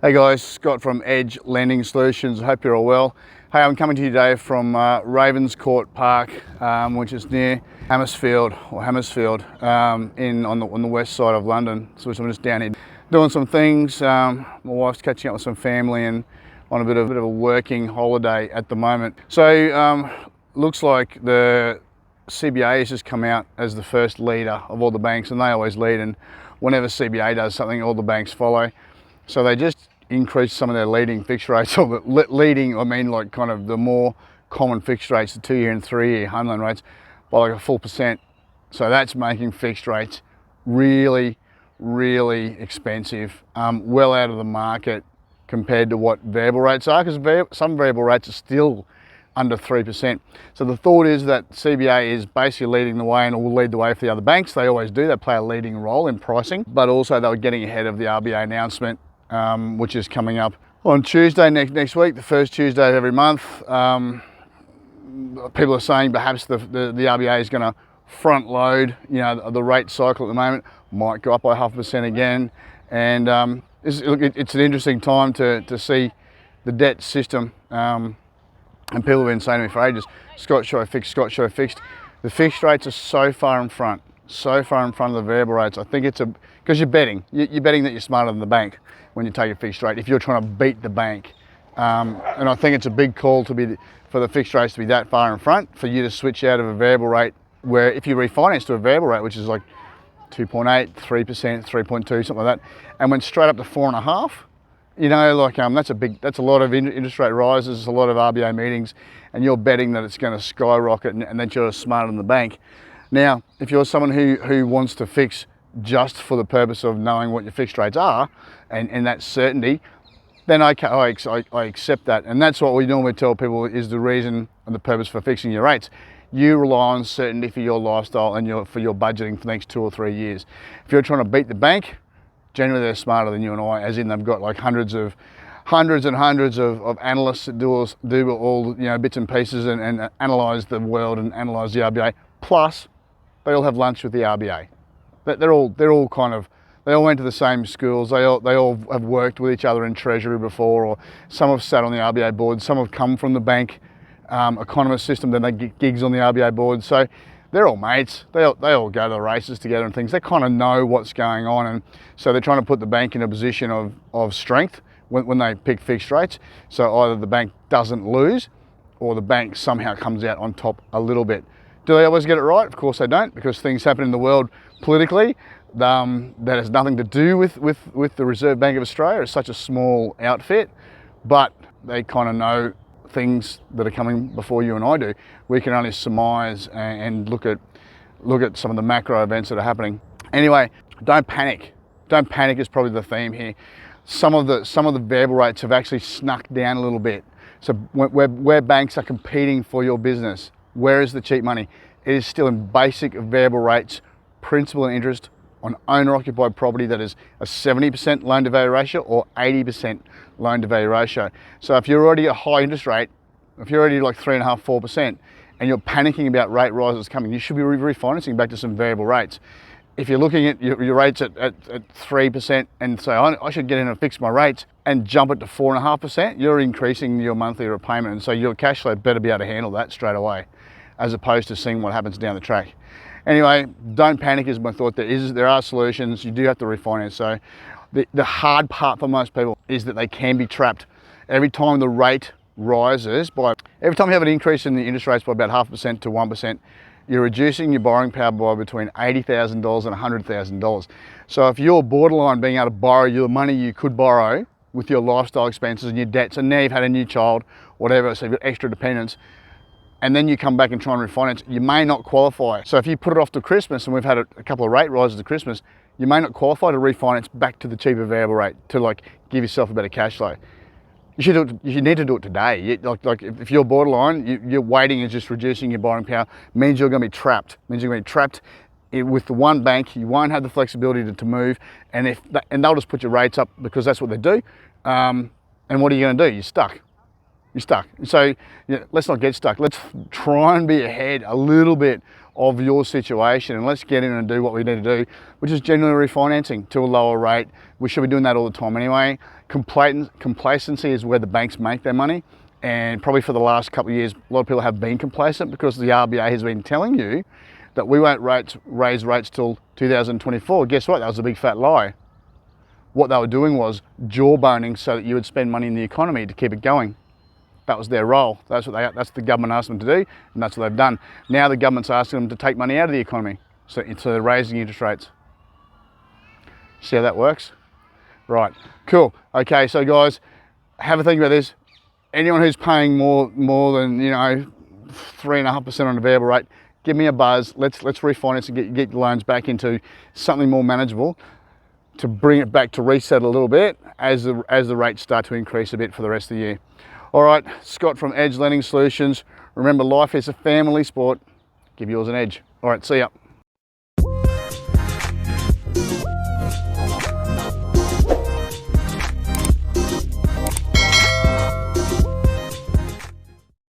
Hey guys, Scott from Edge Lending Solutions. I hope you're all well. Hey, I'm coming to you today from Ravenscourt Park, which is near Hammersfield on the west side of London. So I'm just down here doing some things. My wife's catching up with some family and on a bit of a working holiday at the moment. So looks like the CBA has just come out as the first leader of all the banks, and they always lead, and whenever CBA does something, all the banks follow. So they just increased some of their leading fixed rates, or leading, I mean like kind of the more common fixed rates, the 2-year and 3-year home loan rates, by like a full percent. So that's making fixed rates really, really expensive, well out of the market compared to what variable rates are, because some variable rates are still under 3%. So the thought is that CBA is basically leading the way and will lead the way for the other banks. They always do. They play a leading role in pricing, but also they were getting ahead of the RBA announcement, which is coming up on Tuesday next week, the first Tuesday of every month. People are saying perhaps the RBA is going to front load, the rate cycle at the moment, might go up by 0.5% again. And it's an interesting time to see the debt system. And people have been saying to me for ages, Scott, should I fix? Scott, should I fix? The fixed rates are so far in front of the variable rates. I think it's because you're betting. You're betting that you're smarter than the bank when you take a fixed rate, if you're trying to beat the bank. And I think it's a big call for the fixed rates to be that far in front, for you to switch out of a variable rate, where if you refinance to a variable rate, which is like 2.8, 3%, 3.2, something like that, and went straight up to 4.5%, that's a lot of interest rate rises, a lot of RBA meetings, and you're betting that it's going to skyrocket and that you're smarter than the bank. Now, if you're someone who wants to fix just for the purpose of knowing what your fixed rates are and that certainty, then I accept that. And that's what we normally tell people is the reason and the purpose for fixing your rates. You rely on certainty for your lifestyle and for your budgeting for the next 2 or 3 years. If you're trying to beat the bank, generally they're smarter than you and I, as in they've got like hundreds and hundreds of analysts that do all bits and pieces and analyse the world and analyse the RBA. Plus, they all have lunch with the RBA. They all went to the same schools. They all have worked with each other in Treasury before, or some have sat on the RBA board. Some have come from the bank economist system, then they get gigs on the RBA board. So they're all mates. They all go to the races together and things. They kind of know what's going on, and so they're trying to put the bank in a position of strength when they pick fixed rates. So either the bank doesn't lose, or the bank somehow comes out on top a little bit. Do they always get it right? Of course they don't, because things happen in the world politically that has nothing to do with the Reserve Bank of Australia. It's such a small outfit, but they kind of know things that are coming before you and I do. We can only surmise and look at some of the macro events that are happening. Anyway, don't panic. Don't panic is probably the theme here. Some of the variable rates have actually snuck down a little bit. So where banks are competing for your business, where is the cheap money? It is still in basic variable rates, principal and interest on owner-occupied property that is a 70% loan-to-value ratio or 80% loan-to-value ratio. So if you're already a high interest rate, if you're already like 3.5%, 4%, and you're panicking about rate rises coming, you should be refinancing back to some variable rates. If you're looking at your rates at 3% and say, I should get in and fix my rates, and jump it to 4.5%, you're increasing your monthly repayment. And so your cash flow better be able to handle that straight away, as opposed to seeing what happens down the track. Anyway, don't panic is my thought. There are solutions. You do have to refinance. So the hard part for most people is that they can be trapped. Every time the rate rises, every time you have an increase in the interest rates by about 0.5% to 1%, you're reducing your borrowing power by between $80,000 and $100,000. So if you're borderline being able to borrow your money you could borrow with your lifestyle expenses and your debts, and now you've had a new child, whatever, so you've got extra dependence, and then you come back and try and refinance, you may not qualify. So if you put it off to Christmas, and we've had a couple of rate rises to Christmas, you may not qualify to refinance back to the cheaper variable rate to like give yourself a better cash flow. You need to do it today. Like if you're borderline, you're waiting and just reducing your borrowing power, means you're going to be trapped. Means you're going to be trapped with the one bank. You won't have the flexibility to move, and they'll just put your rates up because that's what they do. And what are you going to do? You're stuck. So let's not get stuck. Let's try and be ahead a little bit of your situation, and let's get in and do what we need to do, which is generally refinancing to a lower rate. We should be doing that all the time anyway. Complacency is where the banks make their money, and probably for the last couple of years, a lot of people have been complacent because the RBA has been telling you that we won't raise rates till 2024. Guess what? That was a big fat lie. What they were doing was jawboning so that you would spend money in the economy to keep it going. That was their role. That's the government asked them to do, and that's what they've done. Now the government's asking them to take money out of the economy, so they're raising interest rates. See how that works? Right, cool. Okay, so guys, have a think about this. Anyone who's paying more than 3.5% on a variable rate, give me a buzz. Let's refinance and get your loans back into something more manageable, to bring it back to reset a little bit as the rates start to increase a bit for the rest of the year. All right, Scott from Edge Lending Solutions. Remember, life is a family sport. Give yours an edge. All right, see ya.